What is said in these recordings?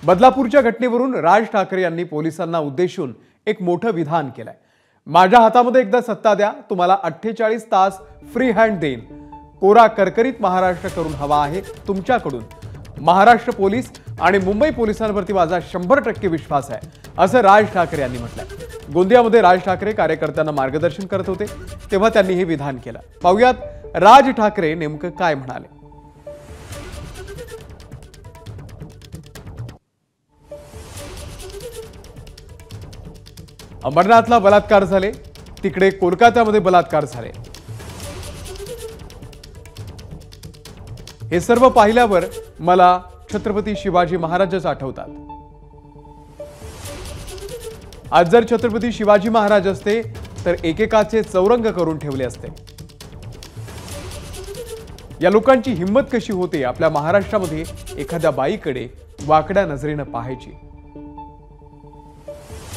बदलापूरच्या घटनेवरून राज ठाकरे यांनी पोलिसांना उद्देशून एक मोठं विधान केलंय। माझ्या हातामध्ये एकदा सत्ता द्या, तुम्हाला 48 तास फ्री हँड देईन। कोरा करकरीत महाराष्ट्र करून हवा आहे तुमच्याकडून। महाराष्ट्र पोलीस आणि मुंबई पोलिसांवरती माझा 100% विश्वास आहे, असं राज ठाकरे यांनी म्हटलंय। गोंदियामध्ये राज ठाकरे कार्यकर्त्यांना मार्गदर्शन करत होते तेव्हा त्यांनी हे विधान केलं। पाहुयात राज ठाकरे नेमकं काय म्हणाले। अमरनाथला बलात्कार झाले, तिकडे कोलकात्यामध्ये बलात्कार झाले। हे सर्व पाहिल्यावर मला छत्रपती शिवाजी महाराजच आठवतात। आज जर छत्रपती शिवाजी महाराज असते तर एकेकाचे चौरंग करून ठेवले असते। या लोकांची हिम्मत कशी होते आपल्या महाराष्ट्रामध्ये एखाद्या बाईकडे वाकड्या नजरेने पाहायची।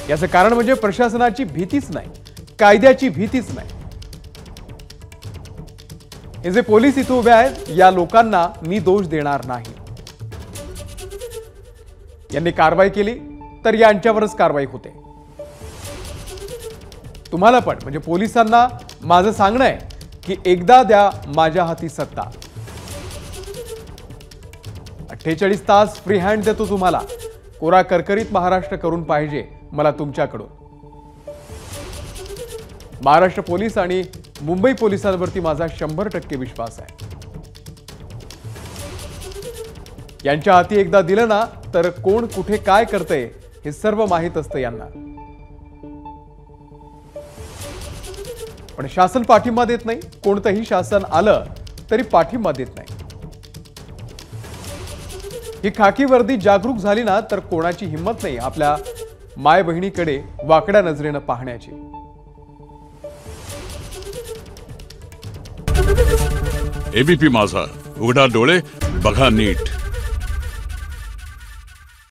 याचं कारण म्हणजे प्रशासनाची भीतीच नाही, कायद्याची भीतीच नाही। हे जे पोलीस इथे उभे आहेत या लोकांना मी दोष देणार नाही। यांनी कारवाई केली तर यांच्यावरच कारवाई होते। तुम्हाला पण म्हणजे पोलिसांना माझं सांगणं आहे की एकदा द्या माझ्या हाती सत्ता। 48 तास फ्री हँड देतो तुम्हाला। कोरा करकरीत महाराष्ट्र करून पाहिजे मला तुमच्याकडून। महाराष्ट्र पोलीस आणि मुंबई पोलिसांवरती माझा 100% विश्वास आहे। यांच्या हाती एकदा दिलं ना तर कोण कुठे काय करतंय हे सर्व माहित असतं यांना। पण शासन पाठिंबा देत नाही, कोणतंही शासन आलं तरी पाठिंबा देत नाही। ही खाकी वर्दी जागरूक झाली ना तर कोणाची हिम्मत नाही आपल्या माय बहिणीकडे वाकड्या नजरेने पाहण्याची। एबीपी माझा, उघडा डोळे बघा नीट।